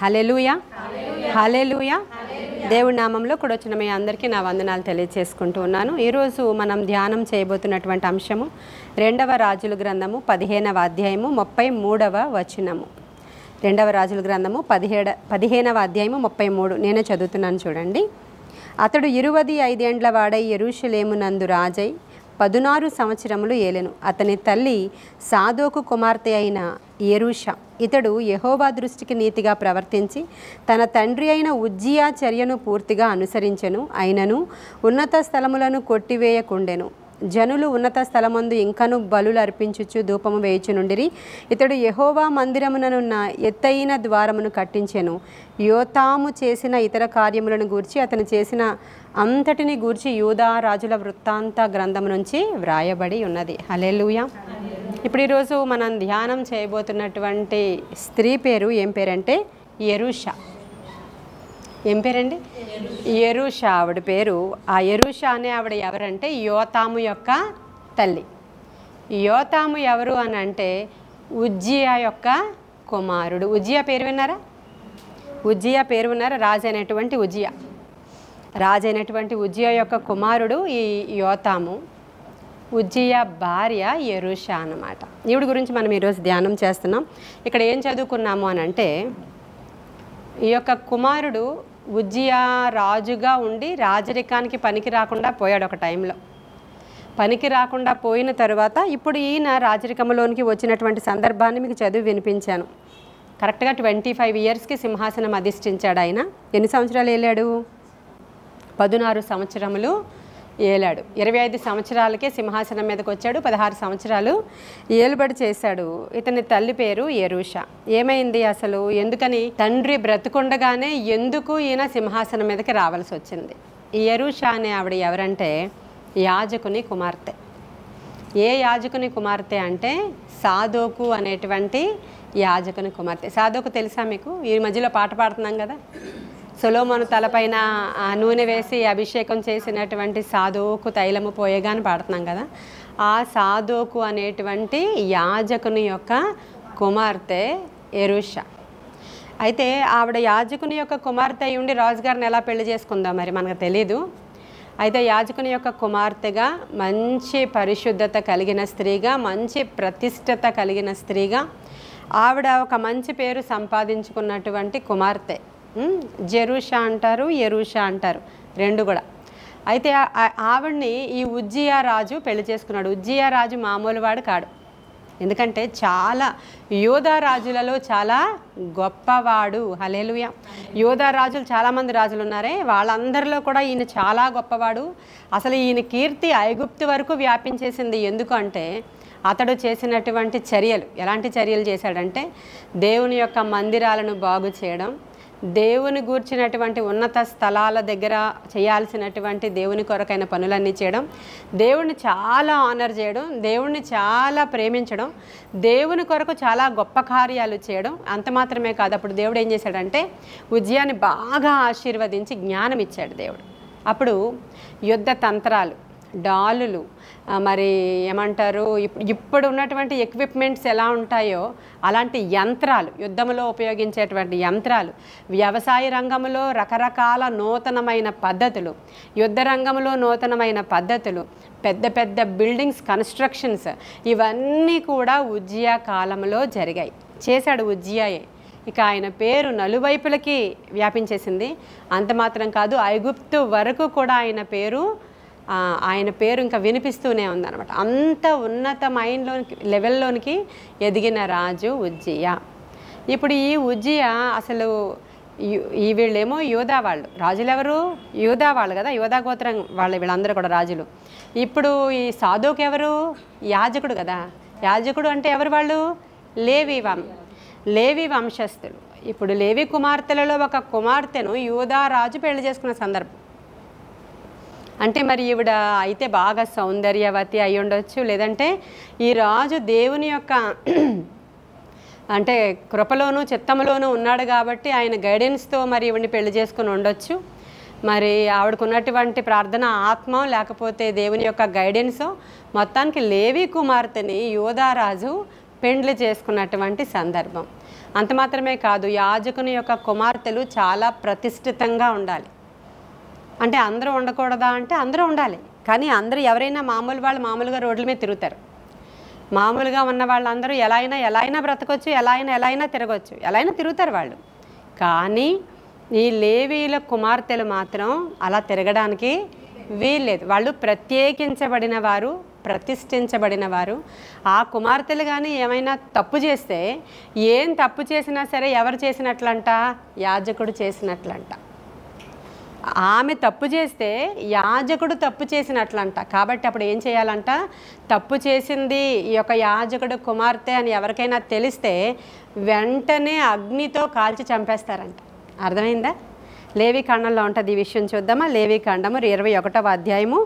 హల్లెలూయా హల్లెలూయా. దేవుడి నామంలో కూడా వచ్చిన మీ అందరికీ నా వందనాలు తెలియజేసుకుంటూ ఉన్నాను. ఈరోజు మనం ధ్యానం చేయబోతున్నటువంటి అంశము 2వ రాజుల గ్రంథము 15వ అధ్యాయము 33వ వచనము. 2వ రాజుల గ్రంథము 15వ అధ్యాయము 33. నేనే చదువుతున్నాను చూడండి. అతడు 25 ఏండ్ల వాడై యెరూషలేమునందు రాజై 16 సంవత్సరములు ఏలెను. అతని తల్లి సాదోకు కుమార్తె అయిన యెరూషా. ఇతడు యెహోవా దృష్టికి నీతిగా ప్రవర్తించి తన తండ్రి అయిన ఉజ్జియా చర్యను పూర్తిగా అనుసరించెను. అయినను ఉన్నత స్థలములను కొట్టివేయకుండెను. జనులు ఉన్నత స్థలమందు ఇంకను బలులు అర్పించుచు ధూపము వేయుచునుండిరి. ఇతడు యెహోవా మందిరముననున్న ఎత్తైన ద్వారమును కట్టించెను. యోతాము చేసిన ఇతర కార్యములను గూర్చి అతను చేసిన అంతటిని గూర్చి యూదా రాజుల వృత్తాంత గ్రంథము నుంచి వ్రాయబడి ఉన్నది. హల్లెలూయా. ఇప్పుడు ఈరోజు మనం ధ్యానం చేయబోతున్నటువంటి స్త్రీ పేరు ఏం పేరంటే యెరూషా. ఏం పేరండి? యెరూషా ఆవిడ పేరు. ఆ యెరూషా అనే ఆవిడ ఎవరంటే యోతాము యొక్క తల్లి. యోతాము ఎవరు అని అంటే ఉజ్జియా యొక్క కుమారుడు. ఉజ్జియా పేరు విన్నారా? ఉజ్జియా పేరు విన్నారా? రాజైనటువంటి ఉజ్జియా. రాజైనటువంటి ఉజ్జియా యొక్క కుమారుడు ఈ యోతాము. ఉజ్జియా భార్య యెరూషా అన్నమాట. ఈవిడ గురించి మనం ఈరోజు ధ్యానం చేస్తున్నాం. ఇక్కడ ఏం చదువుకున్నాము అని అంటే ఈ యొక్క కుమారుడు ఉజ్జియా రాజుగా ఉండి రాజరికానికి పనికి రాకుండా పోయాడు. ఒక టైంలో పనికి రాకుండా పోయిన తర్వాత ఇప్పుడు ఈయన రాజరికంలోనికి వచ్చినటువంటి సందర్భాన్ని మీకు చదివి వినిపించాను. కరెక్ట్గా 25 ఇయర్స్కి సింహాసనం అధిష్ఠించాడు ఆయన. ఎన్ని సంవత్సరాలు ఏలాడు? 16 సంవత్సరములు ఏలాడు. 25 సంవత్సరాలకే సింహాసనం మీదకి వచ్చాడు. 16 సంవత్సరాలు ఏలుబడి చేశాడు. ఇతని తల్లి పేరు యెరూషా. ఏమైంది అసలు? ఎందుకని తండ్రి బ్రతుకుండగానే ఎందుకు ఈయన సింహాసనం మీదకి రావాల్సి వచ్చింది? ఈ యెరూషా అనే ఆవిడ ఎవరంటే యాజకుని కుమార్తె. ఏ యాజకుని కుమార్తె అంటే సాదోకు అనేటువంటి యాజకుని కుమార్తె. సాదోకు తెలుసా మీకు? ఈ మధ్యలో పాట పాడుతున్నాం కదా, సొలొమోను తలపైన నూనె వేసి అభిషేకం చేసినటువంటి సాదోకు తైలము పోయేగాని పాడుతున్నాం కదా. ఆ సాదోకు అనేటువంటి యాజకుని యొక్క కుమార్తె యెరూషా. అయితే ఆవిడ యాజకుని యొక్క కుమార్తె అయి ఉండి రాజుగారిని ఎలా పెళ్లి చేసుకుందాం మరి మనకు తెలీదు. అయితే యాజకుని యొక్క కుమార్తెగా, మంచి పరిశుద్ధత కలిగిన స్త్రీగా, మంచి ప్రతిష్టత కలిగిన స్త్రీగా ఆవిడ ఒక మంచి పేరు సంపాదించుకున్నటువంటి కుమార్తె. జెరూషా అంటారు, యెరూషా అంటారు, రెండు కూడా. అయితే ఆవిడ్ని ఈ ఉజ్జియా రాజు పెళ్లి చేసుకున్నాడు. ఉజ్జియా రాజు మామూలు వాడు కాడు. ఎందుకంటే చాలా యూదా రాజులలో చాలా గొప్పవాడు. హల్లెలూయా. యూదా రాజులు చాలామంది రాజులు ఉన్నారే, వాళ్ళందరిలో కూడా ఈయన చాలా గొప్పవాడు. అసలు ఈయన కీర్తి ఐగుప్తు వరకు వ్యాపించేసింది. ఎందుకు అంటే అతడు చేసినటువంటి చర్యలు. ఎలాంటి చర్యలు చేశాడంటే దేవుని యొక్క మందిరాలను బాగు చేయడం, దేవుని గూర్చినటువంటి ఉన్నత స్థలాల దగ్గర చేయాల్సినటువంటి దేవుని కొరకైన పనులన్నీ చేయడం, దేవుణ్ణి చాలా ఆనర్ చేయడం, దేవుణ్ణి చాలా ప్రేమించడం, దేవుని కొరకు చాలా గొప్ప కార్యాలు చేయడం. అంత మాత్రమే కాదు, అప్పుడు దేవుడు ఏం చేశాడంటే ఉజ్జియాని బాగా ఆశీర్వదించి జ్ఞానం ఇచ్చాడు దేవుడు. అప్పుడు యుద్ధ తంత్రాలు, డాలులు, మరి ఏమంటారు, ఇప్పుడు ఉన్నటువంటి ఎక్విప్మెంట్స్ ఎలా ఉంటాయో అలాంటి యంత్రాలు, యుద్ధంలో ఉపయోగించేటువంటి యంత్రాలు, వ్యవసాయ రంగంలో రకరకాల నూతనమైన పద్ధతులు, యుద్ధ రంగంలో నూతనమైన పద్ధతులు, పెద్ద పెద్ద బిల్డింగ్స్ కన్స్ట్రక్షన్స్, ఇవన్నీ కూడా ఉజ్జియా కాలంలో జరిగాయి. చేశాడు ఉజ్జియాయే. ఇక ఆయన పేరు నలువైపులకి వ్యాపించేసింది. అంత మాత్రం కాదు, ఐగుప్తు వరకు కూడా ఆయన పేరు ఇంకా వినిపిస్తూనే ఉందన్నమాట. అంత ఉన్నతమైన లెవెల్లోనికి ఎదిగిన రాజు ఉజ్జియా. ఇప్పుడు ఈ ఉజ్జియా అసలు వీళ్ళేమో యూదా వాళ్ళు. రాజులు ఎవరు? యూదా వాళ్ళు కదా, యూదా గోత్రం వాళ్ళు వీళ్ళందరూ కూడా రాజులు. ఇప్పుడు ఈ సాదోకు ఎవరు? యాజకుడు కదా. యాజకుడు అంటే ఎవరు వాళ్ళు? లేవి వంశస్థులు. ఇప్పుడు లేవి కుమార్తెలలో ఒక కుమార్తెను యూదా రాజు పెళ్లి చేసుకున్న సందర్భం. అంటే మరి ఈవిడ అయితే బాగా సౌందర్యవతి అయి ఉండొచ్చు, లేదంటే ఈ రాజు దేవుని యొక్క అంటే కృపలోను చిత్తములోనూ ఉన్నాడు కాబట్టి ఆయన గైడెన్స్తో మరి ఈవిడిని పెళ్లి చేసుకుని ఉండొచ్చు. మరి ఆవిడకున్నటువంటి ప్రార్థన ఆత్మ, లేకపోతే దేవుని యొక్క గైడెన్సో, మొత్తానికి లేవి కుమార్తెని యూదా రాజు పెండ్లి చేసుకున్నటువంటి సందర్భం. అంత మాత్రమే కాదు, యాజకుని యొక్క కుమార్తెలు చాలా ప్రతిష్ఠితంగా ఉండాలి. అంటే అందరూ ఉండకూడదా అంటే అందరూ ఉండాలి. కానీ అందరూ ఎవరైనా మామూలు వాళ్ళు మామూలుగా రోడ్ల మీద తిరుగుతారు. మామూలుగా ఉన్న వాళ్ళందరూ ఎలా అయినా బ్రతకొచ్చు, ఎలా అయినా తిరగవచ్చు, ఎలా అయినా తిరుగుతారు వాళ్ళు. కానీ ఈ లేవీల కుమార్తెలు మాత్రం అలా తిరగడానికి వీల్లేదు. వాళ్ళు ప్రత్యేకించబడిన వారు, ప్రతిష్ఠించబడిన వారు. ఆ కుమార్తెలు కానీ ఏమైనా తప్పు చేస్తే, ఏం తప్పు చేసినా సరే ఎవరు చేసినట్లంట? యాజకుడు చేసినట్లంట. ఆమె తప్పు చేస్తే యాజకుడు తప్పు చేసినట్లంట. కాబట్టి అప్పుడు ఏం చేయాలంట? తప్పు చేసింది ఈ యొక్క యాజకుడు కుమార్తె అని ఎవరికైనా తెలిస్తే వెంటనే అగ్నితో కాల్చి చంపేస్తారంట. అర్థమైందా? లేవీకాండంలో ఉంటుంది ఈ విషయం. చూద్దామా? లేవీకాండము 21వ అధ్యాయము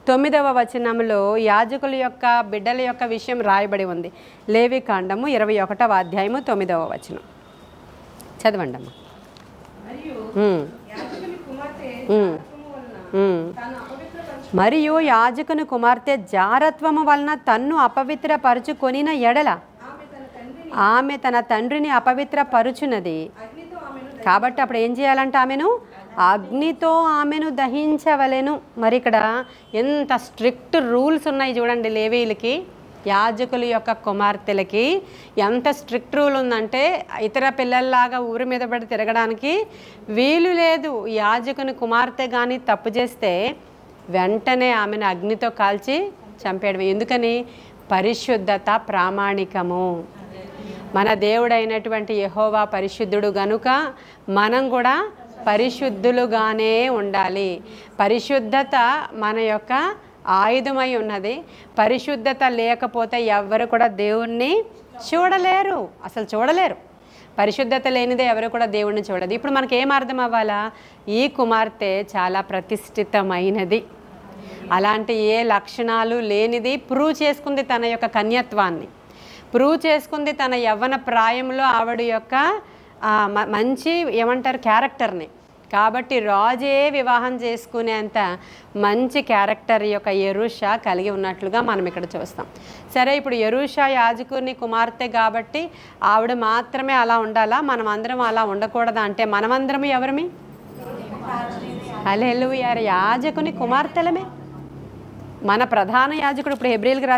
9వ వచనంలో యాజకుల యొక్క బిడ్డల యొక్క విషయం రాయబడి ఉంది. లేవీకాండము 21వ అధ్యాయము 9వ వచనం చదవండి అమ్మా. మరియు యాజకుని కుమార్తె జారత్వము వలన తన్ను అపవిత్రపరుచుకొనిన ఎడల ఆమె తన తండ్రిని అపవిత్రపరుచున్నది. కాబట్టి అప్పుడు ఏం చేయాలంటే ఆమెను అగ్నితో ఆమెను దహించవలెను. మరి ఇక్కడ ఎంత స్ట్రిక్ట్ రూల్స్ ఉన్నాయి చూడండి. లేవీలకి, యాజకుల యొక్క కుమార్తెలకి ఎంత స్ట్రిక్ట్ రూల్ ఉందంటే ఇతర పిల్లల్లాగా ఊరి మీద పడి తిరగడానికి వీలు లేదు. యాజకుని కుమార్తె కానీ తప్పు చేస్తే వెంటనే ఆమెను అగ్నితో కాల్చి చంపేయడం. ఎందుకని? పరిశుద్ధత ప్రామాణికము. మన దేవుడైనటువంటి యెహోవా పరిశుద్ధుడు గనుక మనం కూడా పరిశుద్ధులుగానే ఉండాలి. పరిశుద్ధత మన యొక్క ఆయుధమై ఉన్నది. పరిశుద్ధత లేకపోతే ఎవ్వరు కూడా దేవుణ్ణి చూడలేరు, అసలు చూడలేరు. పరిశుద్ధత లేనిదే ఎవరు కూడా దేవుణ్ణి చూడదు. ఇప్పుడు మనకి ఏం అర్థం అవ్వాలా? ఈ కుమార్తె చాలా ప్రతిష్ఠితమైనది, అలాంటి ఏ లక్షణాలు లేనిది. ప్రూవ్ చేసుకుంది తన యొక్క కన్యత్వాన్ని, ప్రూవ్ చేసుకుంది తన యవ్వన ప్రాయంలో ఆవిడ యొక్క మంచి ఏమంటారు క్యారెక్టర్ని. కాబట్టి రాజే వివాహం చేసుకునేంత మంచి క్యారెక్టర్ యొక్క యెరూషా కలిగి ఉన్నట్లుగా మనం ఇక్కడ చూస్తాం. సరే, ఇప్పుడు యెరూషా యాజకుని కుమార్తె కాబట్టి ఆవిడ మాత్రమే అలా ఉండాలా? మనం అందరం అలా ఉండకూడదా అంటే మనమందరం ఎవరమి? హల్లెలూయా, యాజకుని కుమార్తెలమే. మన ప్రధాన యాజకుడు ఇప్పుడు హెబ్రీయులకు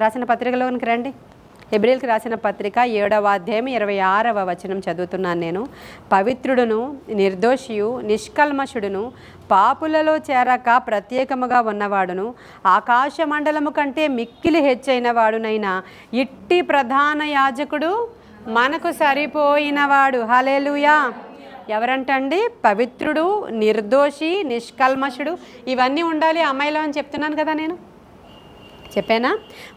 రాసిన పత్రికలోనికి రండి. హెబ్రీయులకు రాసిన పత్రిక 7వ అధ్యాయం 26వ వచనం చదువుతున్నాను నేను. పవిత్రుడును నిర్దోషియు నిష్కల్మషుడును పాపులలో చేరక ప్రత్యేకముగా ఉన్నవాడును ఆకాశ మండలము కంటే మిక్కిలి హెచ్చైన వాడునైనా ఇట్టి ప్రధాన యాజకుడు మనకు సరిపోయినవాడు. హల్లెలూయా. ఎవరంటండి? పవిత్రుడు, నిర్దోషి, నిష్కల్మషుడు. ఇవన్నీ ఉండాలి అమ్మాయిలో అని చెప్తున్నాను కదా, నేను చెప్పానా?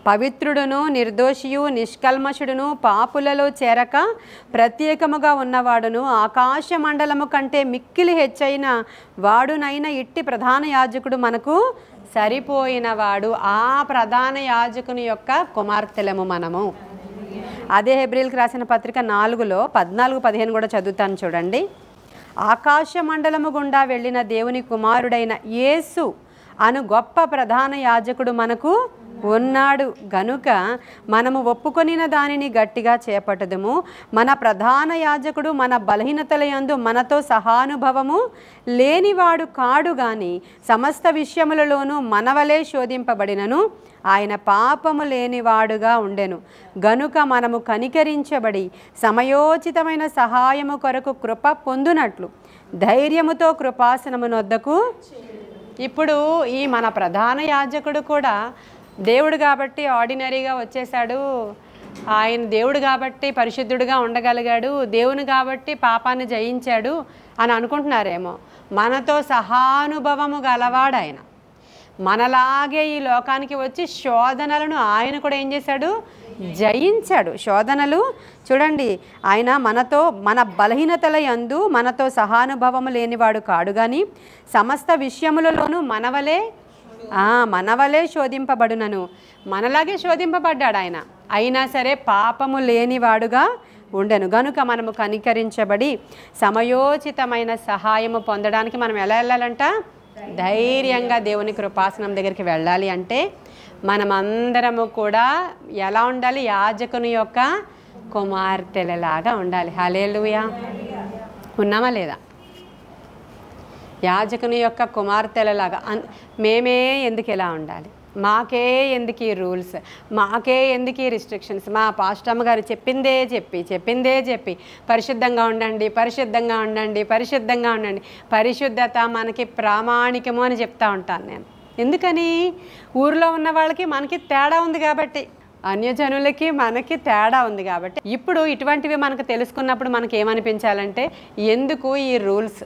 పవిత్రుడును నిర్దోషియు నిష్కల్మషుడును పాపులలో చేరక ప్రత్యేకముగా ఉన్నవాడును ఆకాశ మండలము కంటే మిక్కిలి హెచ్చైన వాడునైన ఇట్టి ప్రధాన యాజకుడు మనకు సరిపోయినవాడు. ఆ ప్రధాన యాజకుని యొక్క కుమార్తెలము మనము. అదే హెబ్రీయులకు రాసిన పత్రిక 4లో 14-15 కూడా చదువుతాను చూడండి. ఆకాశ మండలము గుండా వెళ్ళిన దేవుని కుమారుడైన యేసు అను గొప్ప ప్రధాన యాజకుడు మనకు ఉన్నాడు గనుక మనము ఒప్పుకొనిన దానిని గట్టిగా చేపట్టదుము. మన ప్రధాన యాజకుడు మన బలహీనతల యందు మనతో సహానుభవము లేనివాడు కాడు గాని సమస్త విషయములలోనూ మనవలే శోధింపబడినను ఆయన పాపము లేనివాడుగా ఉండెను గనుక మనము కనికరించబడి సమయోచితమైన సహాయము కొరకు కృప పొందునట్లు ధైర్యముతో కృపాసనమునొద్దకు. ఇప్పుడు ఈ మన ప్రధాన యాజకుడు కూడా దేవుడు కాబట్టి ఆర్డినరీగా వచ్చేసాడు. ఆయన దేవుడు కాబట్టి పరిశుద్ధుడిగా ఉండగలిగాడు, దేవుని కాబట్టి పాపాన్ని జయించాడు అని అనుకుంటున్నారేమో. మనతో సహానుభవము గలవాడు ఆయన. మనలాగే ఈ లోకానికి వచ్చి శోధనలను ఆయన కూడా ఏం చేశాడు? జయించాడు. శోధనలు చూడండి, ఆయన మనతో మన బలహీనతల యందు మనతో సహానుభవము లేనివాడు కాడు కానీ సమస్త విషయములలోనూ మనవలే శోధింపబడునను. మనలాగే శోధింపబడ్డాడు ఆయన, అయినా సరే పాపము లేనివాడుగా ఉండెను గనుక మనము కనికరించబడి సమయోచితమైన సహాయము పొందడానికి మనం ఎలా వెళ్ళాలంట? ధైర్యంగా దేవుని కృపాసనం దగ్గరికి వెళ్ళాలి. అంటే మనమందరము కూడా ఎలా ఉండాలి? యాజకుని యొక్క కుమార్తెలలాగా ఉండాలి. హల్లెలూయా. ఉన్నామా లేదా? యాజకుని యొక్క కుమార్తెలలాగా మేమే ఎందుకు ఎలా ఉండాలి? మాకే ఎందుకు ఈ రూల్స్, మాకే ఎందుకు ఈ రిస్ట్రిక్షన్స్? మా పాస్టమ్మ గారు చెప్పిందే చెప్పి పరిశుద్ధంగా ఉండండి, పరిశుద్ధంగా ఉండండి, పరిశుద్ధంగా ఉండండి. పరిశుద్ధత మనకి ప్రామాణికము అని చెప్తా ఉంటాను నేను. ఎందుకని? ఊరిలో ఉన్న వాళ్ళకి మనకి తేడా ఉంది కాబట్టి, అన్యజనులకి మనకి తేడా ఉంది కాబట్టి. ఇప్పుడు ఇటువంటివి మనకు తెలుసుకున్నప్పుడు మనకి ఏమనిపించాలంటే, ఎందుకు ఈ రూల్స్,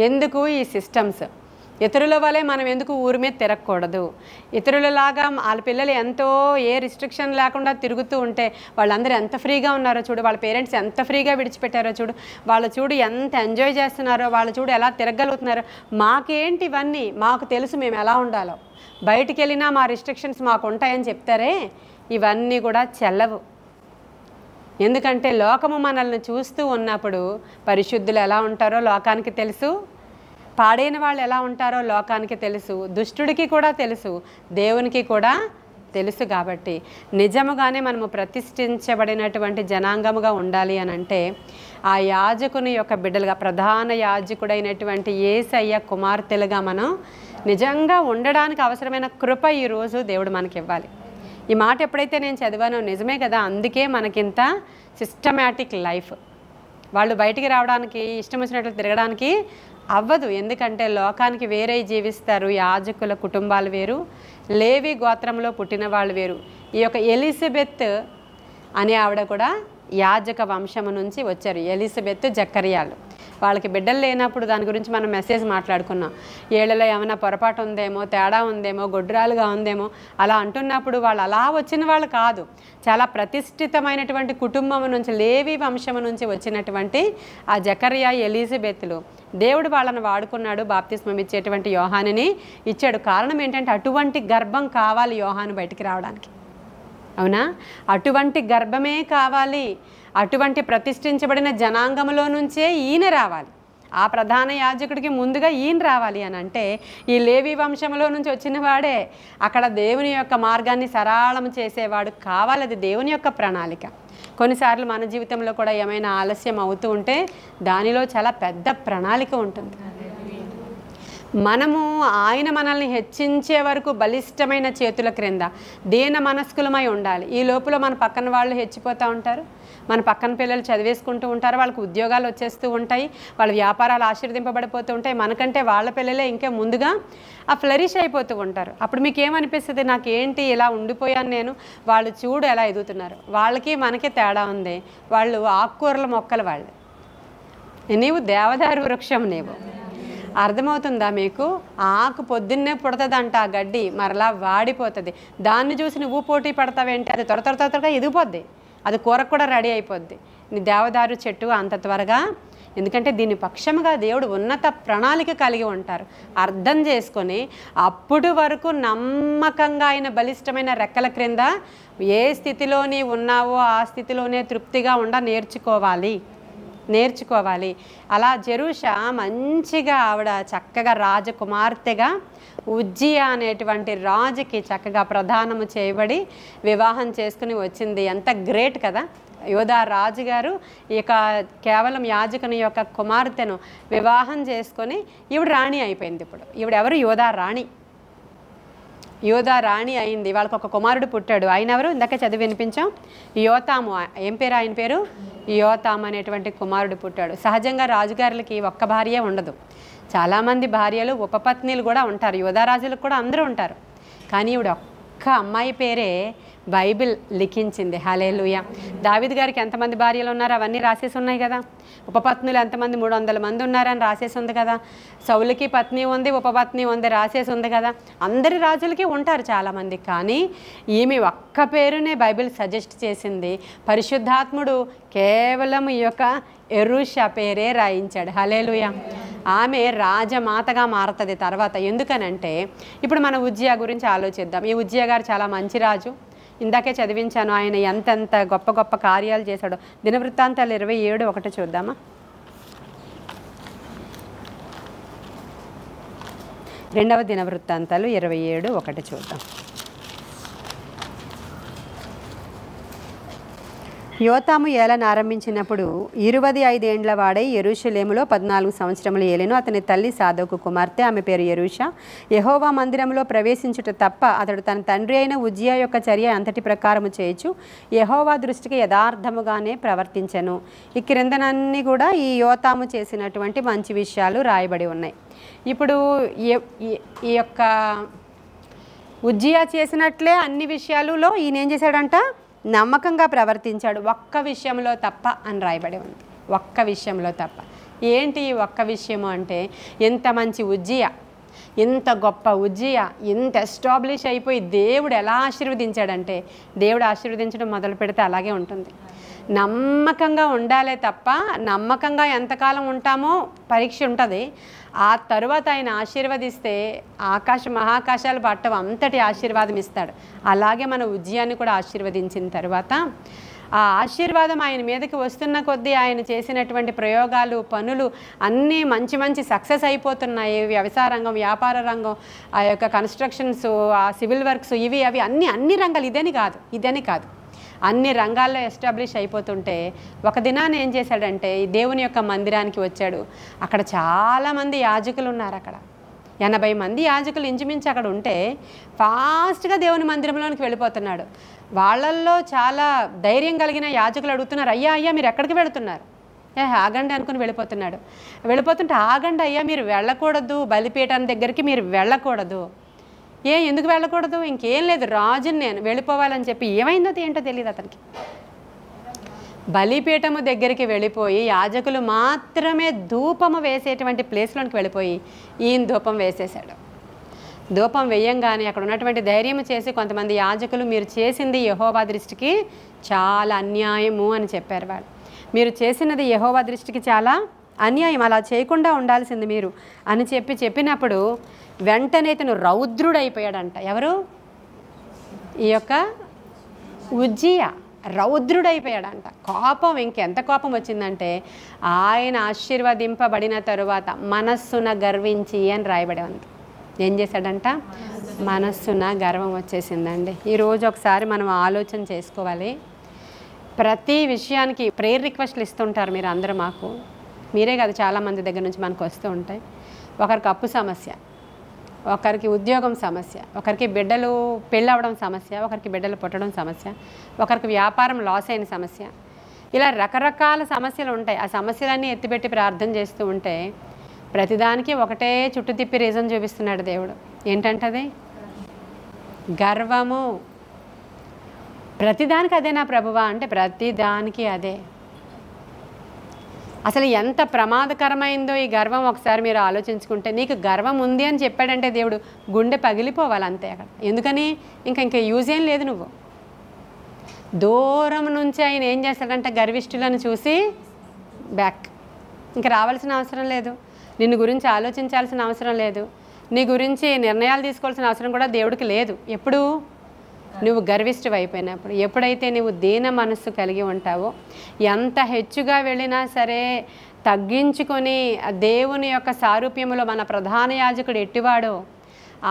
ఎందుకు ఈ సిస్టమ్స్? ఇతరుల వలె మనం ఎందుకు ఊరి మీద తిరగకూడదు? ఇతరులలాగా వాళ్ళ పిల్లలు ఎంతో ఏ రిస్ట్రిక్షన్ లేకుండా తిరుగుతూ ఉంటే వాళ్ళందరూ ఎంత ఫ్రీగా ఉన్నారో చూడు, వాళ్ళ పేరెంట్స్ ఎంత ఫ్రీగా విడిచిపెట్టారో చూడు, వాళ్ళు చూడు ఎంత ఎంజాయ్ చేస్తున్నారో, వాళ్ళు చూడు ఎలా తిరగలుగుతున్నారో. మాకేంటి ఇవన్నీ? మాకు తెలుసు మేము ఎలా ఉండాలో. బయటికి వెళ్ళినా మా రిస్ట్రిక్షన్స్ మాకు ఉంటాయని చెప్తారే, ఇవన్నీ కూడా చెల్లవు. ఎందుకంటే లోకము మనల్ని చూస్తూ ఉన్నప్పుడు పరిశుద్ధులు ఎలా ఉంటారో లోకానికి తెలుసు, పాడైన వాళ్ళు ఎలా ఉంటారో లోకానికి తెలుసు, దుష్టుడికి కూడా తెలుసు, దేవునికి కూడా తెలుసు. కాబట్టి నిజముగానే మనము ప్రతిష్ఠించబడినటువంటి జనాంగముగా ఉండాలి అని అంటే ఆ యాజకుని యొక్క బిడ్డలుగా, ప్రధాన యాజకుడైనటువంటి యేసయ్య కుమార్తెలుగా మనం నిజంగా ఉండడానికి అవసరమైన కృప ఈరోజు దేవుడు మనకి ఇవ్వాలి. ఈ మాట ఎప్పుడైతే నేను చదివానో నిజమే కదా, అందుకే మనకింత సిస్టమేటిక్ లైఫ్. వాళ్ళు బయటికి రావడానికి, ఇష్టం వచ్చినట్లు తిరగడానికి అవ్వదు. ఎందుకంటే లోకానికి వేరే జీవిస్తారు. యాజకుల కుటుంబాలు వేరు, లేవి గోత్రంలో పుట్టిన వాళ్ళు వేరు. ఈ యొక్క ఎలిజబెత్ అనే ఆవిడ కూడా యాజక వంశము నుంచి వచ్చారు. ఎలిజబెత్, జకర్యాలు. వాళ్ళకి బిడ్డలు లేనప్పుడు దాని గురించి మనం మెసేజ్ మాట్లాడుకున్నాం. ఏళ్ళలో ఏమైనా పొరపాటు ఉందేమో, తేడా ఉందేమో, గొడ్రాలుగా ఉందేమో అలా అంటున్నప్పుడు వాళ్ళు అలా వచ్చిన వాళ్ళు కాదు. చాలా ప్రతిష్ఠితమైనటువంటి కుటుంబం నుంచి, లేవి వంశము నుంచి వచ్చినటువంటి ఆ జకర్యా, ఎలిజబెత్లు దేవుడు వాళ్ళని వాడుకున్నాడు. బాప్తిస్మం ఇచ్చేటువంటి యోహానుని ఇచ్చాడు. కారణం ఏంటంటే అటువంటి గర్భం కావాలి యోహాను బయటికి రావడానికి. అవునా? అటువంటి గర్భమే కావాలి. అటువంటి ప్రతిష్ఠించబడిన జనాంగంలో నుంచే ఈయన రావాలి. ఆ ప్రధాన యాజకుడికి ముందుగా ఈయన రావాలి అని అంటే ఈ లేవి వంశంలో నుంచి వచ్చిన వాడే అక్కడ దేవుని యొక్క మార్గాన్ని సరళం చేసేవాడు కావాలి. అది దేవుని యొక్క ప్రణాళిక. కొన్నిసార్లు మన జీవితంలో కూడా ఏమైనా ఆలస్యం అవుతూ ఉంటే దానిలో చాలా పెద్ద ప్రణాళిక ఉంటుంది. మనము ఆయన మనల్ని హెచ్చించే వరకు బలిష్టమైన చేతుల క్రింద దీన మనస్కులమై ఉండాలి. ఈ లోపల మన పక్కన వాళ్ళు హెచ్చిపోతూ ఉంటారు, మన పక్కన పిల్లలు చదివేసుకుంటూ ఉంటారు, వాళ్ళకి ఉద్యోగాలు వచ్చేస్తూ ఉంటాయి, వాళ్ళ వ్యాపారాలు ఆశీర్వదింపబడిపోతూ ఉంటాయి. మనకంటే వాళ్ళ పిల్లలే ఇంకా ముందుగా ఫ్లరిష్ అయిపోతూ ఉంటారు. అప్పుడు మీకు ఏమనిపిస్తుంది? నాకేంటి ఇలా ఉండిపోయాను నేను, వాళ్ళు చూడు ఎలా ఎదుగుతున్నారు. వాళ్ళకి మనకి తేడా ఉంది. వాళ్ళు ఆకుకూరల మొక్కలు, వాళ్ళు, నీవు దేవదారు వృక్షం. నీవు అర్థమవుతుందా మీకు? ఆకు పొద్దున్నే పుడుతుందంట, ఆ గడ్డి మరలా వాడిపోతుంది. దాన్ని చూసి నువ్వు పోటీ పడతావేంటి? అది త్వరగా ఎదిగిపోద్ది, అది కూరకు కూడా రెడీ అయిపోద్ది. నీ దేవదారు చెట్టు అంత త్వరగా, ఎందుకంటే దీని పక్షముగా దేవుడు ఉన్నత ప్రణాళిక కలిగి ఉంటారు. అర్థం చేసుకొని అప్పుడు వరకు నమ్మకంగా ఆయన బలిష్టమైన రెక్కల క్రింద ఏ స్థితిలోని ఉన్నావో ఆ స్థితిలోనే తృప్తిగా నేర్చుకోవాలి. అలా జెరూషా మంచిగా ఆవిడ చక్కగా రాజకుమార్తెగా ఉజ్జియా అనేటువంటి రాజుకి చక్కగా ప్రదానము చేయబడి వివాహం చేసుకుని వచ్చింది. ఎంత గ్రేట్ కదా! యోధా రాజుగారు ఇక కేవలం యాజకుని యొక్క కుమార్తెను వివాహం చేసుకొని ఈవిడ రాణి అయిపోయింది. ఇప్పుడు ఈవిడ ఎవరు? యోధా రాణి అయింది. వాళ్ళకి ఒక కుమారుడు పుట్టాడు. ఆయన ఎవరు? ఇందాక చదివి వినిపించాం, యోతాము. ఏం పేరు ఆయన పేరు? యోతాము అనేటువంటి కుమారుడు పుట్టాడు. సహజంగా రాజుగారులకి ఒక్క భార్య ఉండదు, చాలామంది భార్యలు, ఉపపత్నులు కూడా ఉంటారు. యోధా రాజులకు కూడా అందరూ ఉంటారు. కానీ ఈవిడ ఒక్క అమ్మాయి పేరే బైబిల్ లిఖించింది. హల్లెలూయా. దావీదు గారికి ఎంతమంది భార్యలు ఉన్నారు అవన్నీ రాసేసి ఉన్నాయి కదా. ఉపపత్నులు ఎంతమంది? 300 మంది ఉన్నారని రాసేసి ఉంది కదా. సౌలుకి పత్ని ఉంది, ఉపపత్ని ఉంది, రాసేసి ఉంది కదా. అందరి రాజులకి ఉంటారు చాలామంది. కానీ ఈమె ఒక్క పేరునే బైబిల్ సజెస్ట్ చేసింది. పరిశుద్ధాత్ముడు కేవలం ఈ యొక్క ఎరుషా పేరే రాయించాడు. హల్లెలూయా. ఆమె రాజమాతగా మారుతుంది తర్వాత. ఎందుకనంటే ఇప్పుడు మన ఉజ్జియా గురించి ఆలోచిద్దాం. ఈ ఉజ్జియా గారు చాలా మంచి రాజు. ఇందాకే చదివించాను ఆయన ఎంతెంత గొప్ప గొప్ప కార్యాలు చేశాడో. దినవృత్తాంతాలు 27:1 చూద్దామా? రెండవ దినవృత్తాంతాలు 27:1 చూద్దాం. యోతాము ఏలన ఆరంభించినప్పుడు 25 ఏండ్ల వాడై యెరూషలేములో 14 సంవత్సరములు ఏలెను. అతని తల్లి సాదోకు కుమార్తె, ఆమె పేరు యెరూషా. యెహోవా మందిరంలో ప్రవేశించుట తప్ప అతడు తన తండ్రి అయిన ఉజ్జియా యొక్క చర్య అంతటి ప్రకారము చేయొచ్చు యెహోవా దృష్టికి యథార్థముగానే ప్రవర్తించెను. ఈ క్రిందనన్నీ కూడా ఈ యోతాము చేసినటువంటి మంచి విషయాలు రాయబడి ఉన్నాయి. ఇప్పుడు ఈ యొక్క ఉజ్జియా చేసినట్లే అన్ని విషయాలలో ఈయన ఏం చేశాడంట? నమ్మకంగా ప్రవర్తించాడు, ఒక్క విషయంలో తప్ప అని రాయబడి ఉంది. ఒక్క విషయంలో తప్ప. ఏంటి ఒక్క విషయము అంటే, ఎంత మంచి ఉజ్జియా, ఎంత గొప్ప ఉజ్జియా, ఎంత ఎస్టాబ్లిష్ అయిపోయి దేవుడు ఎలా ఆశీర్వదించాడంటే, దేవుడు ఆశీర్వదించడం మొదలు పెడితే అలాగే ఉంటుంది. నమ్మకంగా ఉండాలే తప్ప, నమ్మకంగా ఎంతకాలం ఉంటామో పరీక్ష ఉంటుంది. ఆ తరువాత ఆయన ఆశీర్వదిస్తే మహాకాశాలు పట్టం అంతటి ఆశీర్వాదం ఇస్తాడు. అలాగే మన ఉజ్జియాన్ని కూడా ఆశీర్వదించిన తర్వాత ఆ ఆశీర్వాదం ఆయన మీదకి వస్తున్న కొద్దీ ఆయన చేసినటువంటి ప్రయోగాలు, పనులు అన్నీ మంచి మంచి సక్సెస్ అయిపోతున్నాయి. వ్యవసాయ రంగం, వ్యాపార రంగం, ఆ యొక్క కన్స్ట్రక్షన్స్, ఆ సివిల్ వర్క్స్, ఇవి అవి అన్ని రంగాలు, ఇదని కాదు అన్ని రంగాల్లో ఎస్టాబ్లిష్ అయిపోతుంటే ఒక దినాన్ని ఏం చేశాడంటే, ఈ దేవుని యొక్క మందిరానికి వచ్చాడు. అక్కడ చాలామంది యాజకులు ఉన్నారు. అక్కడ 80 మంది యాజకులు ఇంచుమించి అక్కడ ఉంటే ఫాస్ట్గా దేవుని మందిరంలోనికి వెళ్ళిపోతున్నాడు. వాళ్ళల్లో చాలా ధైర్యం కలిగిన యాజకులు అడుగుతున్నారు, అయ్యా మీరు ఎక్కడికి వెళుతున్నారు? ఆగండి అనుకుని వెళ్ళిపోతుంటే ఆగండి అయ్యా, మీరు వెళ్ళకూడదు, బలిపీఠం దగ్గరికి మీరు వెళ్ళకూడదు. ఎందుకు వెళ్ళకూడదు? ఇంకేం లేదు, రాజుని నేను వెళ్ళిపోవాలని చెప్పి ఏమైందో ఏంటో తెలియదు అతనికి. బలిపీఠము దగ్గరికి వెళ్ళిపోయి యాజకులు మాత్రమే ధూపము వేసేటువంటి ప్లేస్లోనికి వెళ్ళిపోయి ఈయన ధూపం వేసేశాడు. ధూపం వేయంగానే అక్కడ ఉన్నటువంటి ధైర్యం చేసి కొంతమంది యాజకులు, మీరు చేసింది యెహోవా దృష్టికి చాలా అన్యాయము అని చెప్పారు. వాళ్ళు, మీరు చేసినది యెహోవా దృష్టికి చాలా అన్యాయం, అలా చేయకుండా ఉండాల్సింది మీరు అని చెప్పినప్పుడు వెంటనే ఇతను రౌద్రుడైపోయాడంట. ఎవరు? ఈ యొక్క ఉజ్జియా రౌద్రుడైపోయాడంట. కోపం, ఇంకెంత కోపం వచ్చిందంటే, ఆయన ఆశీర్వదింపబడిన తరువాత మనస్సున గర్వించి అని రాయబడి ఉంది. ఏం చేశాడంట? మనస్సున గర్వం వచ్చేసిందండి. ఈరోజు ఒకసారి మనం ఆలోచన చేసుకోవాలి. ప్రతి విషయానికి ప్రేయర్ రిక్వెస్ట్లు ఇస్తుంటారు మీరు అందరూ. మీరే కాదు, చాలామంది దగ్గర నుంచి మనకు వస్తూ ఉంటాయి. ఒకరికి అప్పు సమస్య, ఒకరికి ఉద్యోగం సమస్య, ఒకరికి బిడ్డలు పెళ్ళవడం సమస్య, ఒకరికి బిడ్డలు పుట్టడం సమస్య, ఒకరికి వ్యాపారం లాస్ అయిన సమస్య. ఇలా రకరకాల సమస్యలు ఉంటాయి. ఆ సమస్యలన్నీ ఎత్తిపెట్టి ప్రార్థన చేస్తూ ఉంటే ప్రతిదానికి ఒకటే చుట్టు తిప్పి రీజన్ చూపిస్తున్నాడు దేవుడు. ఏంటంటది? గర్వము. ప్రతిదానికి అదే నా ప్రభువా అంటే ప్రతిదానికి అదే. అసలు ఎంత ప్రమాదకరమైందో ఈ గర్వం ఒకసారి మీరు ఆలోచించుకుంటే. నీకు గర్వం ఉంది అని చెప్పాడంటే దేవుడు గుండె పగిలిపోవాలి అంతే అక్కడ. ఎందుకని? ఇంకా యూజ్ ఏం లేదు. నువ్వు దూరం నుంచి ఆయన ఏం చేస్తాడంటే గర్విష్ఠులను చూసి బ్యాక్. ఇంక రావాల్సిన అవసరం లేదు, నిన్ను గురించి ఆలోచించాల్సిన అవసరం లేదు, నీ గురించి నిర్ణయాలు తీసుకోవాల్సిన అవసరం కూడా దేవుడికి లేదు. ఎప్పుడు? నువ్వు గర్విష్ఠువు అయిపోయినప్పుడు. ఎప్పుడైతే నువ్వు దీన మనస్సు కలిగి ఉంటావో, ఎంత హెచ్చుగా వెళ్ళినా సరే తగ్గించుకొని దేవుని యొక్క సారూప్యములో మన ప్రధాన యాజకుడు ఎట్టివాడో,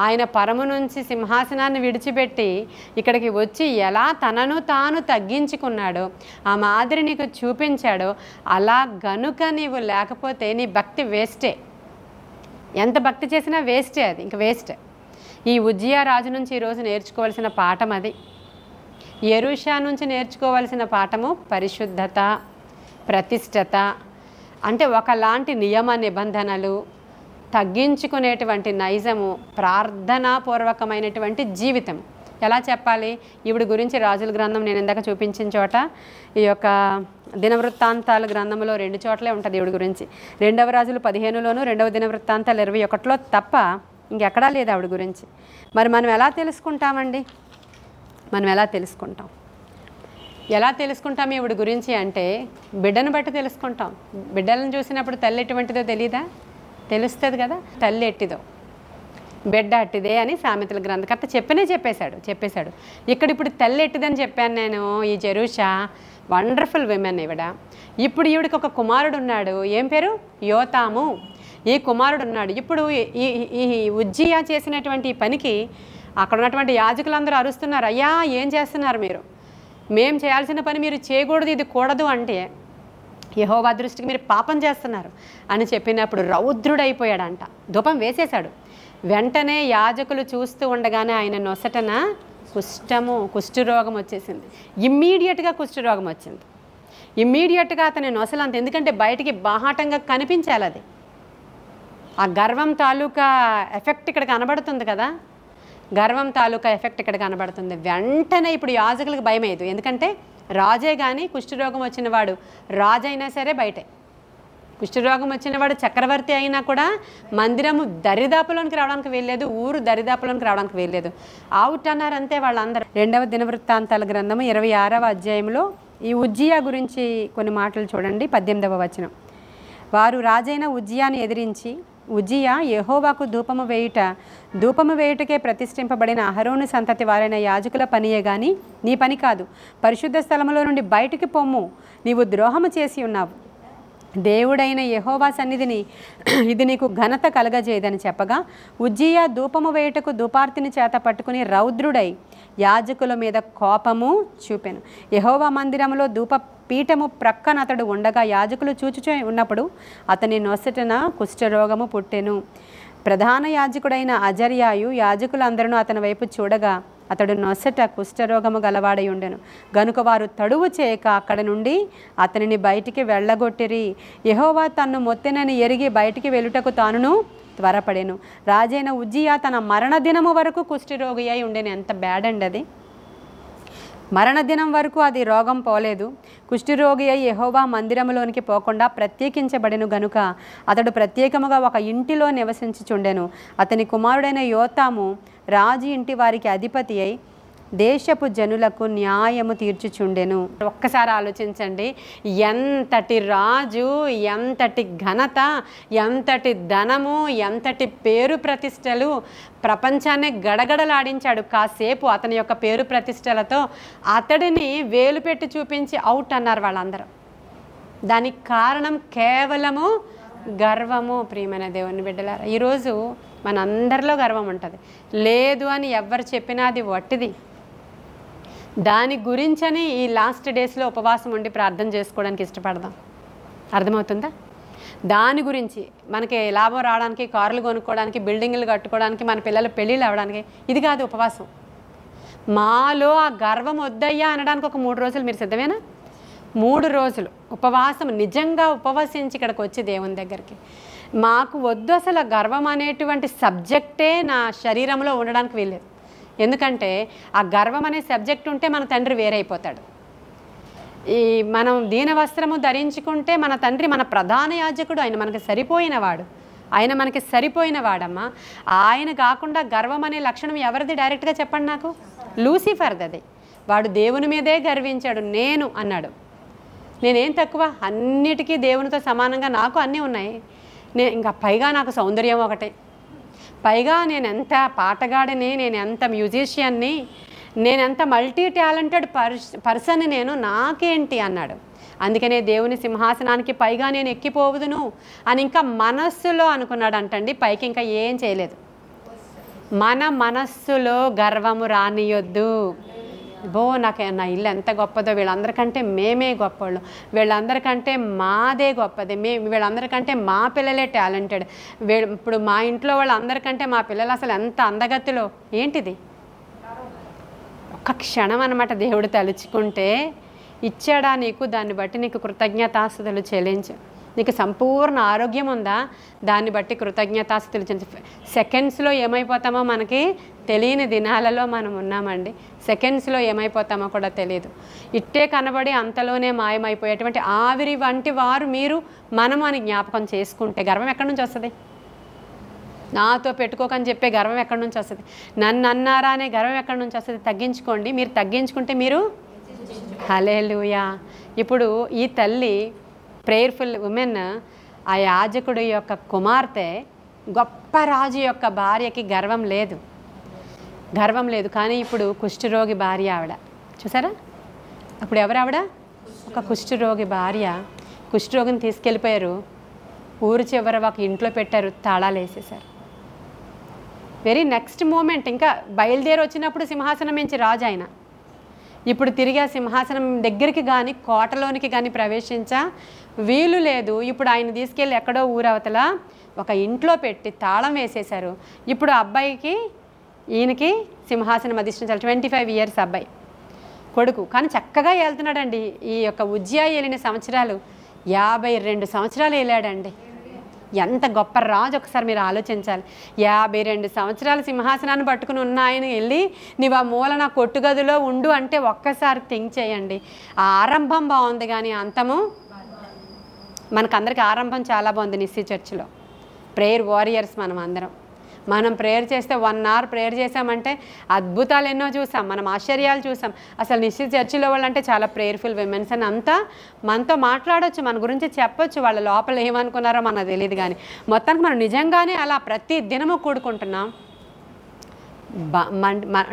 ఆయన పరము నుంచి సింహాసనాన్ని విడిచిపెట్టి ఇక్కడికి వచ్చి ఎలా తనను తాను తగ్గించుకున్నాడో, ఆ మాదిరి నీకు చూపించాడో, అలా గనుక నీవు లేకపోతే నీ భక్తి వేస్టే. ఎంత భక్తి చేసినా వేస్టే, అది ఇంక వేస్ట్. ఈ ఉజ్జియా రాజు నుంచి ఈరోజు నేర్చుకోవాల్సిన పాఠం అది. యెరూషా నుంచి నేర్చుకోవాల్సిన పాఠము పరిశుద్ధత, ప్రతిష్టత. అంటే ఒకలాంటి నియమ నిబంధనలు, తగ్గించుకునేటువంటి నైజము, ప్రార్థనాపూర్వకమైనటువంటి జీవితం. ఎలా చెప్పాలి? ఈవిడ గురించి రాజుల గ్రంథం నేను ఇందాక చూపించిన చోట, ఈ యొక్క దినవృత్తాంతాల గ్రంథంలో 2 చోట్లే ఉంటుంది ఈవిడ గురించి. 2వ రాజులు 15లోను, 2వ దినవృత్తాంతాలు 21లో తప్ప ఇంకెక్కడా లేదు ఆవిడ గురించి. మరి మనం ఎలా తెలుసుకుంటామండి? ఎలా తెలుసుకుంటాం ఈవిడ గురించి అంటే బిడ్డను బట్టి తెలుసుకుంటాం. బిడ్డలను చూసినప్పుడు తల్లి ఎటువంటిదో తెలీదా? తెలుస్తుంది కదా. తల్లి ఎట్టిదో బిడ్డ అట్టిదే అని సామెతల గ్రంథకర్త చెప్పేశాడు. ఇక్కడ ఇప్పుడు తల్లి ఎట్టిదని చెప్పాను నేను. ఈ జెరూషా వండర్ఫుల్ విమెన్ ఈవిడ. ఇప్పుడు ఈవిడికి ఒక కుమారుడు ఉన్నాడు. ఏం పేరు? యోతాము. ఈ కుమారుడు ఉన్నాడు. ఇప్పుడు ఈ ఉజ్జియా చేసినటువంటి ఈ పనికి అక్కడ ఉన్నటువంటి యాజకులందరూ అరుస్తున్నారు, అయ్యా ఏం చేస్తున్నారు మీరు? మేము చేయాల్సిన పని మీరు చేయకూడదు, ఇది కూడదు అంటే యెహోవా దృష్టికి మీరు పాపం చేస్తున్నారు అని చెప్పినప్పుడు రౌద్రుడైపోయాడంట. ధూపం వేసేశాడు. వెంటనే యాజకులు చూస్తూ ఉండగానే ఆయన నొసటన కుష్ఠరోగం వచ్చేసింది. ఇమ్మీడియట్గా కుష్ఠరోగం వచ్చింది. ఇమ్మీడియట్గా అతని నొసలంత, ఎందుకంటే బయటికి బాహాటంగా కనిపించాలి. అది ఆ గర్వం తాలూకా ఎఫెక్ట్ ఇక్కడ కనబడుతుంది కదా, గర్వం తాలూకా ఎఫెక్ట్ ఇక్కడ కనబడుతుంది. వెంటనే ఇప్పుడు యాజకులకు భయం అయ్యేది, ఎందుకంటే రాజే కానీ కుష్ఠరోగం వచ్చినవాడు రాజైనా సరే బయటే. కుష్ఠరోగం వచ్చినవాడు చక్రవర్తి అయినా కూడా మందిరము దరిదాపులోనికి రావడానికి వీల్లేదు, ఊరు దరిదాపులోనికి రావడానికి వీల్లేదు. అవుట్ అన్నారు అంతే వాళ్ళందరూ. 2వ దినవృత్తాంతాల గ్రంథము 26వ అధ్యాయంలో ఈ ఉజ్జియా గురించి కొన్ని మాటలు చూడండి. 18వ వచనం. వారు రాజైన ఉజ్జియాని ఎదిరించి, ఉజ్జియా యెహోవాకు ధూపము వేయుటకే ప్రతిష్ఠింపబడిన అహరోను సంతతి వారైన యాజకుల పనియే గాని నీ పని కాదు. పరిశుద్ధ స్థలములో నుండి బయటికి పొమ్ము, నీవు ద్రోహము చేసి ఉన్నావు. దేవుడైన యెహోవా సన్నిధిని ఇది నీకు ఘనత కలగజేయదని చెప్పగా, ఉజ్జియా ధూపము వేయుటకు ధూపార్తిని చేత పట్టుకుని రౌద్రుడై యాజకుల మీద కోపము చూపెను. యెహోవా మందిరములో ధూప పీఠము ప్రక్కన అతడు ఉండగా యాజకులు చూచుచూ ఉన్నప్పుడు అతని నొసటన కుష్ఠరోగము పుట్టెను. ప్రధాన యాజకుడైన అజర్యాయు యాజకులందరూ అతని వైపు చూడగా అతడు నొసట కుష్ఠరోగము గలవాడై ఉండెను. గనుక వారు తడువు చేయక అక్కడ నుండి అతనిని బయటికి వెళ్ళగొట్టిరి. యెహోవా తన్ను మొత్తెనని ఎరిగి బయటికి వెళ్ళుటకు తానును త్వరపడెను. రాజైన ఉజ్జియా తన మరణదినము వరకు కుష్ఠరోగి అయి ఉండెను. ఎంత బ్యాడ్ అండి అది. మరణదినం వరకు అది రోగం పోలేదు. కుష్ఠరోగి అయి యెహోవా మందిరములోనికి పోకుండా ప్రత్యేకించబడెను గనుక అతడు ప్రత్యేకముగా ఒక ఇంటిలో నివసించుచుండెను. అతని కుమారుడైన యోతాము రాజు ఇంటి వారికి అధిపతి అయి దేశపు జనులకు న్యాయము తీర్చుచుండెను. ఒక్కసారి ఆలోచించండి, ఎంతటి రాజు, ఎంతటి ఘనత, ఎంతటి ధనము, ఎంతటి పేరు ప్రతిష్టలు, ప్రపంచాన్ని గడగడలాడించాడు. కాసేపు అతని యొక్క పేరు ప్రతిష్టలతో అతడిని వేలు పెట్టి చూపించి అవుట్ అన్నారు వాళ్ళందరూ. దానికి కారణం కేవలము గర్వము. ప్రియమైన దేవుని బిడ్డలారా, ఈరోజు మనందరిలో గర్వం ఉంటుంది. లేదు అని ఎవరు చెప్పినా అది వట్టిది. దాని గురించని ఈ లాస్ట్ డేస్లో ఉపవాసం ఉండి ప్రార్థన చేసుకోవడానికి ఇష్టపడదాం. అర్థమవుతుందా? దాని గురించి మనకి లాభం రావడానికి, కార్లు కొనుక్కోవడానికి, బిల్డింగ్లు కట్టుకోవడానికి, మన పిల్లల పెళ్ళిళ్ళు అవ్వడానికి ఇది కాదు ఉపవాసం. మాలో ఆ గర్వం వద్దయ్యా అనడానికి ఒక 3 రోజులు మీరు సిద్ధమేనా? 3 రోజులు ఉపవాసం, నిజంగా ఉపవసించి ఇక్కడికి వచ్చి దేవుని దగ్గరికి, మాకు వద్దు అసలు గర్వం అనేటువంటి సబ్జెక్టే నా శరీరంలో ఉండడానికి వీల్లేదు. ఎందుకంటే ఆ గర్వం అనే సబ్జెక్ట్ ఉంటే మన తండ్రి వేరైపోతాడు. ఈ మనం దీన వస్త్రము ధరించుకుంటే మన తండ్రి మన ప్రధాన యాజకుడు, ఆయన మనకి సరిపోయినవాడు, ఆయన మనకి సరిపోయినవాడమ్మా. ఆయన కాకుండా గర్వం అనే లక్షణం ఎవరిది డైరెక్ట్గా చెప్పండి నాకు? లూసిఫర్ది. వాడు దేవుని మీదే గర్వించాడు. నేను అన్నాడు, నేనేం తక్కువ, అన్నిటికీ దేవునితో సమానంగా నాకు అన్నీ ఉన్నాయి, ఇంకా పైగా నాకు సౌందర్యం ఒకటే, పైగా నేను ఎంత పాటగాడిని, నేను ఎంత మ్యూజిషియన్ని, నేను ఎంత మల్టీ టాలెంటెడ్ పర్సన్, నేను నాకేంటి అన్నాడు. అందుకనే దేవుని సింహాసనానికి పైగా నేను ఎక్కిపోవదును అని ఇంకా మనస్సులో అనుకున్నాడు అంటండి. పైకి ఇంకా ఏం చేయలేదు. మన మనస్సులో గర్వము రానియొద్దు. నాకు నా ఇల్లు ఎంత గొప్పదో, వీళ్ళందరికంటే మేమే గొప్పవాళ్ళు, వీళ్ళందరికంటే మాదే గొప్పది, వీళ్ళందరికంటే మా పిల్లలే టాలెంటెడ్, ఇప్పుడు మా ఇంట్లో వాళ్ళందరికంటే మా పిల్లలు అసలు ఎంత అందగత్తులో. ఏంటిది? ఒక్క క్షణం అన్నమాట. దేవుడు తలుచుకుంటే ఇచ్చాడా నీకు, దాన్ని బట్టి నీకు కృతజ్ఞతాస్తుతులు చెల్లించు. నీకు సంపూర్ణ ఆరోగ్యం ఉందా, దాన్ని బట్టి కృతజ్ఞతాస్తుతులు చెల్లించు. సెకండ్స్లో ఏమైపోతామో మనకి తెలియని దినాలలో మనం ఉన్నామండి. సెకండ్స్లో ఏమైపోతామో కూడా తెలియదు. ఇట్టే కనబడి అంతలోనే మాయమైపోయేటువంటి ఆవిరి వంటి వారు మీరు, మనము అని జ్ఞాపకం చేసుకుంటే గర్వం ఎక్కడి నుంచి వస్తుంది? నాతో పెట్టుకోకని చెప్పే గర్వం ఎక్కడి నుంచి వస్తుంది? నన్ను అన్నారా అనే గర్వం ఎక్కడి నుంచి వస్తుంది? తగ్గించుకోండి. మీరు తగ్గించుకుంటే మీరు హల్లెలూయా. ఇప్పుడు ఈ తల్లి ప్రేయర్ఫుల్ ఉమెన్, ఆ యాజకుడు యొక్క కుమార్తె, గొప్ప రాజు యొక్క భార్యకి గర్వం లేదు, గర్వం లేదు. కానీ ఇప్పుడు కుష్ఠరోగి భార్య ఆవిడ, చూసారా? అప్పుడు ఎవరు ఆవిడ? ఒక కుష్ఠరోగి భార్య. కుష్ఠరోగిని తీసుకెళ్ళిపోయారు, ఊరు చివర ఒక ఇంట్లో పెట్టారు, తాళాలు వేసేసారు. వెరీ నెక్స్ట్ మూమెంట్ ఇంకా బయలుదేరి వచ్చినప్పుడు సింహాసనం నుంచి రాజు ఆయన, ఇప్పుడు తిరిగి ఆ సింహాసనం దగ్గరికి కానీ కోటలోనికి కానీ ప్రవేశించా వీలు లేదు. ఇప్పుడు ఆయన తీసుకెళ్ళి ఎక్కడో ఊరవతల ఒక ఇంట్లో పెట్టి తాళం వేసేశారు. ఇప్పుడు అబ్బాయికి ఈయనకి సింహాసనం అధిష్ఠించాలి. 25 ఇయర్స్ అబ్బాయి కొడుకు, కానీ చక్కగా వెళ్తున్నాడండి. ఈ యొక్క ఉజ్జియా ఏలిన సంవత్సరాలు 52 సంవత్సరాలు వెళ్ళాడండి. ఎంత గొప్ప రాజు ఒకసారి మీరు ఆలోచించాలి. 52 సంవత్సరాల సింహాసనాన్ని పట్టుకుని ఉన్న ఆయన వెళ్ళి నీవు ఆ మూల నా కొట్టుగదిలో ఉండు అంటే ఒక్కసారి థింక్ చేయండి. ఆ ఆరంభం బాగుంది కానీ అంతము మనకందరికీ ఆరంభం చాలా బాగుంది. నిస్సి చర్చిలో ప్రేయర్ వారియర్స్ మనం ప్రేయర్ చేస్తే 1 అవర్ ప్రేయర్ చేసామంటే అద్భుతాలు ఎన్నో చూసాం, మనం ఆశ్చర్యాలు చూసాం. అసలు నిశ్చిత చర్చిలో వాళ్ళంటే చాలా ప్రేయర్ఫుల్ విమెన్స్ అని అంతా మనతో మాట్లాడవచ్చు, మన గురించి చెప్పొచ్చు. వాళ్ళ లోపల ఏమనుకున్నారో మనకు తెలియదు, కానీ మొత్తానికి మనం నిజంగానే అలా ప్రతి దినము కూడుకుంటున్నాం.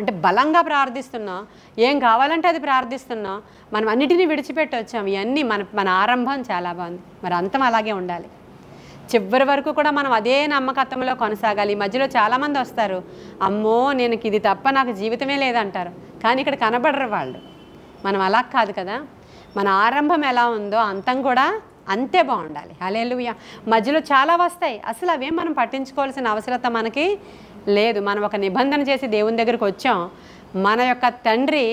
అంటే బలంగా ప్రార్థిస్తున్నాం, ఏం కావాలంటే అది ప్రార్థిస్తున్నాం. మనం అన్నిటినీ విడిచిపెట్టి వచ్చాం. ఇవన్నీ మన ఆరంభం చాలా బాగుంది, మరి అంతం అలాగే ఉండాలి. చివరి వరకు కూడా మనం అదే నమ్మకత్వంలో కొనసాగాలి. ఈ మధ్యలో చాలామంది వస్తారు, అమ్మో నేను ఇది తప్ప నాకు జీవితమే లేదంటారు, కానీ ఇక్కడ కనబడరు వాళ్ళు. మనం అలా కాదు కదా, మన ఆరంభం ఎలా ఉందో అంతం కూడా అంతే బాగుండాలి. హల్లెలూయా. మధ్యలో చాలా వస్తాయి, అసలు అవేం మనం పట్టించుకోవాల్సిన అవసరత మనకి లేదు. మనం ఒక నిబంధన చేసి దేవుని దగ్గరికి వచ్చాం. మన యొక్క తండ్రి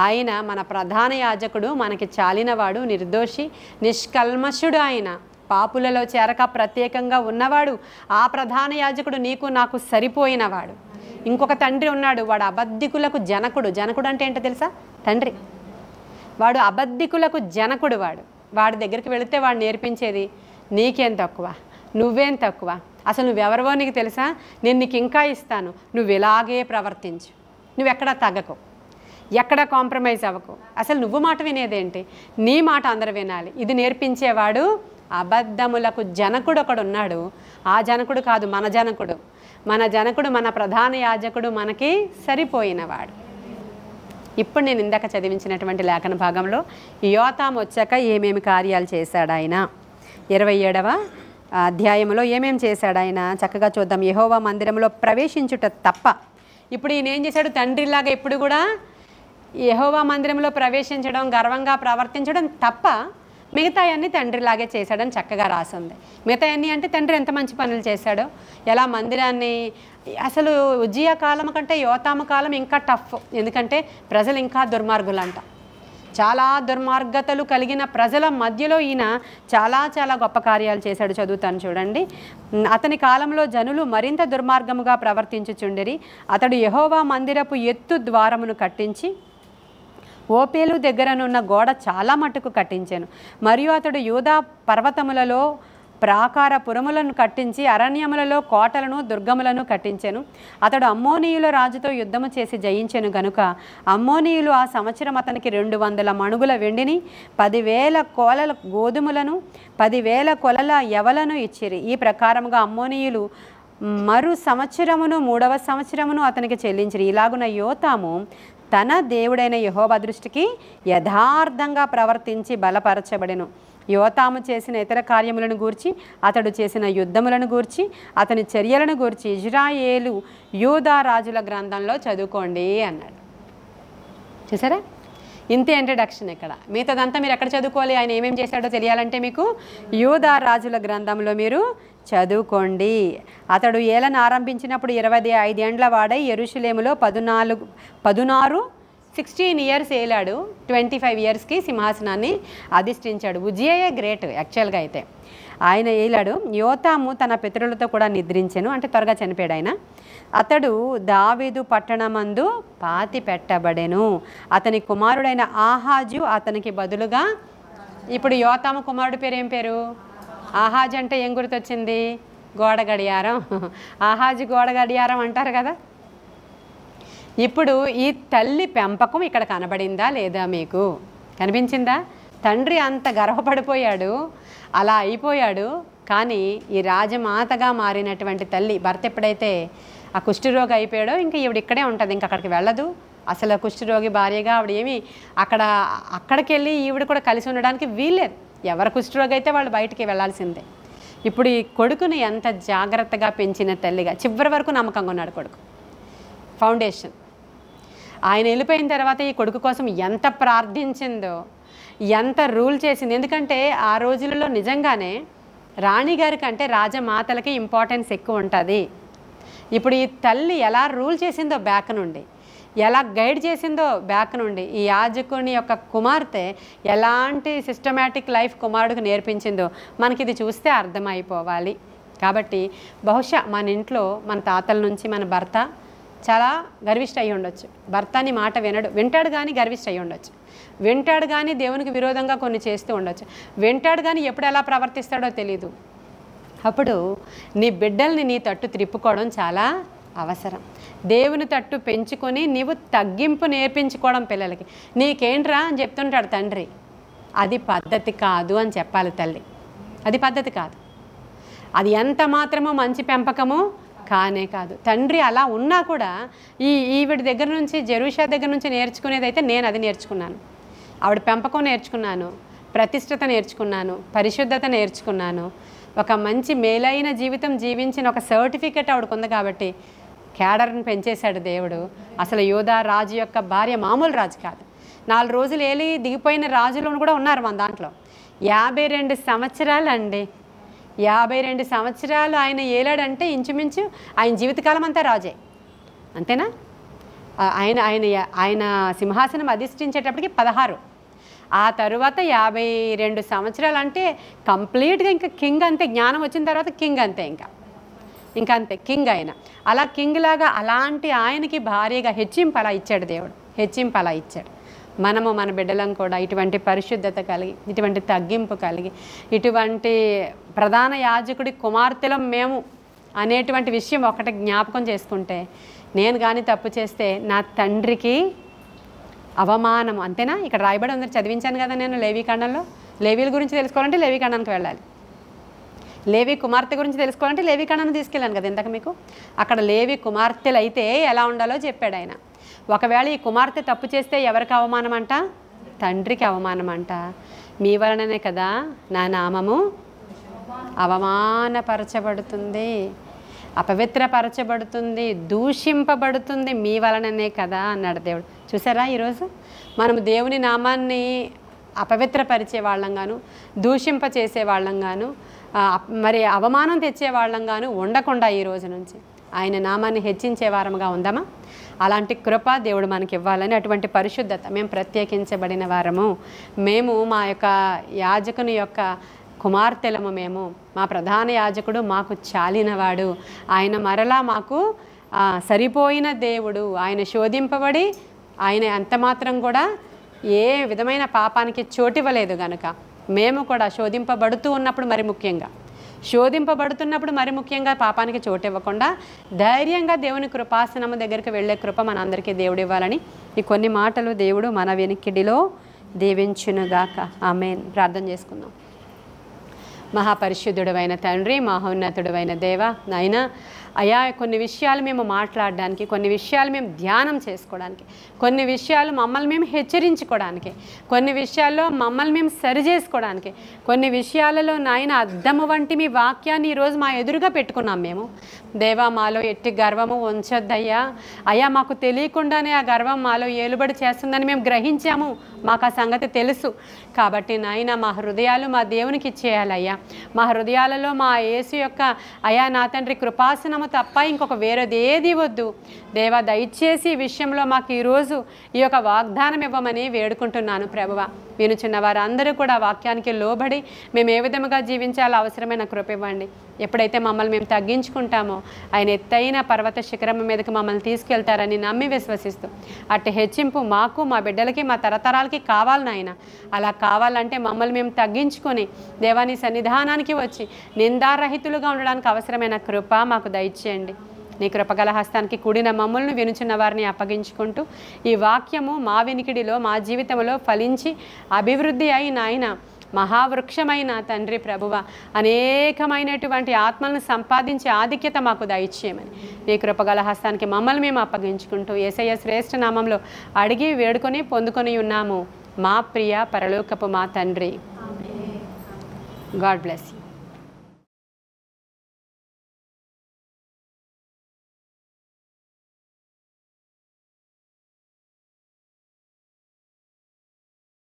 ఆయన మన ప్రధాన యాజకుడు, మనకి చాలినవాడు, నిర్దోషి, నిష్కల్మషుడు. ఆయన పాపులలో చేరక ప్రత్యేకంగా ఉన్నవాడు. ఆ ప్రధాన యాజకుడు నీకు నాకు సరిపోయినవాడు. ఇంకొక తండ్రి ఉన్నాడు, వాడు అబద్ధికులకు జనకుడు. జనకుడు అంటే ఏంటో తెలుసా? తండ్రి. వాడు అబద్ధికులకు జనకుడు. వాడి దగ్గరికి వెళితే వాడు నేర్పించేది నీకేం తక్కువ, నువ్వేం తక్కువ, అసలు నువ్వెవరివో నీకు తెలుసా, నేను నీకు ఇంకా ఇస్తాను, నువ్వు ఇలాగే ప్రవర్తించు, నువ్వెక్కడా తగ్గకు, ఎక్కడ కాంప్రమైజ్ అవ్వకు, అసలు నువ్వు మాట వినేదేంటి, నీ మాట అందరూ వినాలి. ఇది నేర్పించేవాడు అబద్ధములకు జనకుడు ఒకడున్నాడు. ఆ జనకుడు కాదు, మన జనకుడు, మన ప్రధాన యాజకుడు, మనకి సరిపోయినవాడు. ఇప్పుడు నేను ఇందాక చదివించినటువంటి లేఖన భాగంలో యోతాము వచ్చాక ఏమేమి కార్యాలు చేశాడు ఆయన, 27వ అధ్యాయంలో ఏమేమి చేశాడు ఆయన చక్కగా చూద్దాం. యెహోవా మందిరంలో ప్రవేశించుట తప్ప. ఇప్పుడు ఈయన ఏం చేశాడు? తండ్రిలాగా ఎప్పుడు కూడా యెహోవా మందిరంలో ప్రవేశించడం, గర్వంగా ప్రవర్తించడం తప్ప మిగతా అన్నీ తండ్రిలాగే చేశాడని చక్కగా రాసింది. మిగతా అన్నీ అంటే తండ్రి ఎంత మంచి పనులు చేశాడో, ఎలా మందిరాన్ని, అసలు ఉజ్జియా కాలం కంటే యోతాము కాలం ఇంకా టఫ్. ఎందుకంటే ప్రజలు ఇంకా దుర్మార్గులంట. చాలా దుర్మార్గతలు కలిగిన ప్రజల మధ్యలో ఈయన చాలా చాలా గొప్ప కార్యాలు చేశాడు. చదువుతాను చూడండి. అతని కాలంలో జనులు మరింత దుర్మార్గముగా ప్రవర్తించుచుండిరి. అతడు యెహోవా మందిరపు ఎత్తు ద్వారమును కట్టించి ఓపేలు దగ్గరనున్న గోడ చాలా మట్టుకు కట్టించాను. మరియు అతడు యూదా పర్వతములలో ప్రాకార పురములను కట్టించి అరణ్యములలో కోటలను దుర్గములను కట్టించెను. అతడు అమ్మోనీయుల రాజుతో యుద్ధము చేసి జయించెను గనుక అమ్మోనీయులు ఆ సంవత్సరం అతనికి 200 మణుగుల వెండిని, 10,000 కోలల గోధుమలను, 10,000 కొలల యవలను ఇచ్చిరి. ఈ ప్రకారముగా అమ్మోనీయులు మరు సంవత్సరమును 3వ సంవత్సరమును అతనికి చెల్లించిరి. ఇలాగున యోతాము తన దేవుడైన యెహోవా దృష్టికి యథార్థంగా ప్రవర్తించి బలపరచబడెను. యోతాము చేసిన ఇతర కార్యములను గూర్చి, అతడు చేసిన యుద్ధములను గూర్చి, అతని చర్యలను గూర్చి ఇజ్రాయేలు యూదా రాజుల గ్రంథంలో చదువుకోండి అన్నాడు. చూసారా? ఇంతే ఇంట్రడక్షన్. ఇక్కడ మిగతాదంతా మీరు ఎక్కడ చదువుకోవాలి, ఆయన ఏమేమి చేశాడో తెలియాలంటే మీకు యూదా రాజుల గ్రంథంలో మీరు చదువుకోండి. అతడు ఏలను ఆరంభించినప్పుడు 25 ఏండ్ల వాడై యెరూషలేములో 16 ఇయర్స్ ఏలాడు. 25 ఇయర్స్కి సింహాసనాన్ని అధిష్ఠించాడు. ఉజ్జియా గ్రేట్ యాక్చువల్గా అయితే. ఆయన ఏలాడు. యోతాము తన పితరులతో కూడా నిద్రించెను, అంటే త్వరగా చనిపోయాడు ఆయన. అతడు దావీదు పట్టణమందు పాతి పెట్టబడెను. అతని కుమారుడైన ఆహాజు అతనికి బదులుగా. ఇప్పుడు యోతాము కుమారుడి పేరు ఏం పేరు? ఆహాజు అంటే ఏం గుర్తొచ్చింది? గోడ గడియారం. ఆహాజు గోడ గడియారం అంటారు కదా. ఇప్పుడు ఈ తల్లి పెంపకం ఇక్కడ కనబడిందా లేదా? మీకు కనిపించిందా? తండ్రి అంత గర్వపడిపోయాడు, అలా అయిపోయాడు. కానీ ఈ రాజమాతగా మారినటువంటి తల్లి, భర్త ఎప్పుడైతే ఆ కుష్ఠరోగి అయిపోయాడో ఇంకా ఈవిడ ఇక్కడే ఉంటుంది, ఇంకా అక్కడికి వెళ్ళదు. అసలు కుష్ఠరోగి భార్యగా ఆవిడ ఏమి అక్కడికి వెళ్ళి ఈవిడ కూడా కలిసి ఉండడానికి వీల్లేదు. ఎవరు కుష్ఠరోగి అయితే వాళ్ళు బయటికి వెళ్ళాల్సిందే. ఇప్పుడు ఈ కొడుకుని ఎంత జాగ్రత్తగా పెంచిన తల్లిగా చివరి వరకు నమ్మకంగా ఉన్నాడు కొడుకు. ఫౌండేషన్. ఆయన వెళ్ళిపోయిన తర్వాత ఈ కొడుకు కోసం ఎంత ప్రార్థించిందో, ఎంత రూల్ చేసింది. ఎందుకంటే ఆ రోజులలో నిజంగానే రాణిగారి కంటే రాజమాతలకి ఇంపార్టెన్స్ ఎక్కువ ఉంటుంది. ఇప్పుడు ఈ తల్లి ఎలా రూల్ చేసిందో బ్యాక్ నుండి, ఎలా గైడ్ చేసిందో బ్యాక్ నుండి, ఈ యాజకుని యొక్క కుమార్తె ఎలాంటి సిస్టమేటిక్ లైఫ్ కుమారుడికి నేర్పించిందో మనకి ఇది చూస్తే అర్థమైపోవాలి. కాబట్టి బహుశా మన ఇంట్లో మన తాతల నుంచి మన భర్త చాలా గర్విష్ట అయి ఉండొచ్చు. భర్తని మాట వింటాడు కానీ గర్విష్ట అయి ఉండొచ్చు. వింటాడు కానీ దేవునికి విరోధంగా కొన్ని చేస్తూ ఉండొచ్చు. వింటాడు కానీ ఎప్పుడు ఎలా ప్రవర్తిస్తాడో తెలీదు. అప్పుడు నీ బిడ్డల్ని నీ తట్టు త్రిప్పుకోవడం చాలా అవసరం. దేవుని తట్టు పెంచుకొని నీవు తగ్గింపు నేర్పించుకోవడం పిల్లలకి. నీకేంట్రా అని చెప్తుంటాడు తండ్రి, అది పద్ధతి కాదు అని చెప్పాలి తల్లి. అది పద్ధతి కాదు, అది ఎంత మాత్రమో మంచి పెంపకము కానే కాదు. తండ్రి అలా ఉన్నా కూడా ఈవిడ దగ్గర నుంచి, జెరూషా దగ్గర నుంచి నేర్చుకునేది అయితే నేను అది నేర్చుకున్నాను. ఆవిడ పెంపకం నేర్చుకున్నాను, ప్రతిష్టత నేర్చుకున్నాను, పరిశుద్ధత నేర్చుకున్నాను. ఒక మంచి మేలైన జీవితం జీవించిన ఒక సర్టిఫికెట్ ఆవిడకు ఉంది. కాబట్టి క్యాడర్ని పెంచేశాడు దేవుడు. అసలు యోధా రాజు యొక్క భార్య మామూలు రాజు కాదు. 4 రోజులు ఏలి దిగిపోయిన రాజులు కూడా ఉన్నారు మన దాంట్లో. 52 సంవత్సరాలు అండి. 52 సంవత్సరాలు ఆయన ఏలాడంటే ఇంచుమించు ఆయన జీవితకాలం అంతా రాజే, అంతేనా? ఆయన ఆయన ఆయన సింహాసనం అధిష్ఠించేటప్పటికి 16. ఆ తరువాత 52 సంవత్సరాలు అంటే కంప్లీట్గా ఇంకా కింగ్ అంతే. జ్ఞానం వచ్చిన తర్వాత కింగ్ అంతే, ఇంకా అంతే కింగ్ ఆయన. అలా కింగ్ లాగా అలాంటి ఆయనకి భార్యగా హెచ్చింపు అలా ఇచ్చాడు దేవుడు, హెచ్చింపు అలా ఇచ్చాడు. మనము మన బిడ్డలం కూడా ఇటువంటి పరిశుద్ధత కలిగి, ఇటువంటి తగ్గింపు కలిగి, ఇటువంటి ప్రధాన యాజకుడి కుమార్తెలం మేము అనేటువంటి విషయం ఒకటి జ్ఞాపకం చేసుకుంటే, నేను కానీ తప్పు చేస్తే నా తండ్రికి అవమానం, అంతేనా? ఇక్కడ రాయబడి ఉంది, చదివించాను కదా నేను లేవీకాండంలో. లేవీల గురించి తెలుసుకోవాలంటే లేవీకాండానికి వెళ్ళాలి. లేవి కుమార్తె గురించి తెలుసుకోవాలంటే లేవీకాండాన్ని తీసుకెళ్ళాను కదా ఇందాక మీకు. అక్కడ లేవి కుమార్తెలు అయితే ఎలా ఉండాలో చెప్పాడు ఆయన. ఒకవేళ ఈ కుమార్తె తప్పు చేస్తే ఎవరికి అవమానం అంట? తండ్రికి అవమానం అంట. మీ వలననే కదా నా నామము అవమానపరచబడుతుంది, అపవిత్రపరచబడుతుంది, దూషింపబడుతుంది, మీ వలననే కదా అన్నాడు దేవుడు. చూసారా, ఈరోజు మనము దేవుని నామాన్ని అపవిత్రపరిచే వాళ్ళంగాను, దూషింప చేసే వాళ్ళంగాను, మరి అవమానం తెచ్చే వాళ్ళంగాను ఉండకుండా ఈ రోజు నుంచి ఆయన నామాన్ని హెచ్చించే వారముగా ఉందామా? అలాంటి కృప దేవుడు మనకి ఇవ్వాలని, అటువంటి పరిశుద్ధత, మేము ప్రత్యేకించబడిన వారము, మేము మా యొక్క యాజకుని యొక్క కుమార్తెలము, మేము మా ప్రధాన యాజకుడు మాకు చాలినవాడు, ఆయన మరలా మాకు సరిపోయిన దేవుడు, ఆయన శోధింపబడి ఆయన అంతమాత్రం కూడా ఏ విధమైన పాపానికి చోటివ్వలేదు కనుక మేము కూడా శోధింపబడుతూ ఉన్నప్పుడు మరి ముఖ్యంగా పాపానికి చోటు ఇవ్వకుండా ధైర్యంగా దేవుని కృపాసనము దగ్గరికి వెళ్ళే కృప మనందరికీ దేవుడు ఇవ్వాలని ఈ కొన్ని మాటలు దేవుడు మన వెనుకిడిలో దీవించునుగాక. ఆమేన్. ప్రార్థన చేసుకుందాం. మహాపరిశుద్ధుడైన తండ్రి, మహోన్నతుడైన దేవ, నాయన అయా, కొన్ని విషయాలు మేము మాట్లాడడానికి, కొన్ని విషయాలు మేము ధ్యానం చేసుకోవడానికి, కొన్ని విషయాలు మమ్మల్ని మేము హెచ్చరించుకోవడానికి, కొన్ని విషయాల్లో మమ్మల్ని మేము సరి చేసుకోవడానికి, కొన్ని విషయాలలో నాయన అద్దము వంటి మీ వాక్యాన్ని ఈరోజు మా ఎదురుగా పెట్టుకున్నాం మేము. దేవా, మాలో ఎట్టి గర్వము ఉంచొద్దయ్యా. అయ్యా, మాకు తెలియకుండానే ఆ గర్వం మాలో ఏలుబడి చేస్తుందని మేము గ్రహించాము, మాకు ఆ సంగతి తెలుసు. కాబట్టి నాయన మా హృదయాలు మా దేవునికి ఇచ్చేయాలయ్యా. మా హృదయాలలో మా యేసు యొక్క అయా నా తండ్రి కృపాసనము తప్ప ఇంకొక వేరేది ఏది వద్దు దేవా. దయచేసి ఈ విషయంలో మాకు ఈరోజు ఈ యొక్క వాగ్దానం ఇవ్వమని వేడుకుంటున్నాను ప్రభువా. వినుచున్న వారందరూ కూడా వాక్యానికి లోబడి మేము ఏ విధముగా జీవించాలో అవసరమైన కృప ఇవ్వండి. ఎప్పుడైతే మమ్మల్ని మేము తగ్గించుకుంటామో ఆయన ఎత్తైన పర్వత శిఖరం మీదకి మమ్మల్ని తీసుకెళ్తారని నమ్మి విశ్వసిస్తూ అట్టి హెచ్చింపు మాకు, మా బిడ్డలకి, మా తరతరాలకి కావాలి నాయన. అలా కావాలంటే మమ్మల్ని మేము తగ్గించుకొని దేవాని సన్నిధానానికి వచ్చి నిందారహితులుగా ఉండడానికి అవసరమైన కృప మాకు దయచేయండి. నీ కృపగల హస్తానికి కూడిన మమ్మల్ని వినుచున్న వారిని అప్పగించుకుంటూ ఈ వాక్యము మా వినికిడిలో, మా జీవితంలో ఫలించి అభివృద్ధి అయిన ఆయన మహావృక్షమైన తండ్రి ప్రభువ అనేకమైనటువంటి ఆత్మలను సంపాదించే ఆధిక్యత మాకు దయచేయమని నీ కృపగల హస్తానికి మమ్మల్ని మేము అప్పగించుకుంటూ యేసయ్య శ్రేష్ఠ నామంలో అడిగి వేడుకొని పొందుకొని ఉన్నాము మా ప్రియ పరలోకపు మా తండ్రి. God bless you.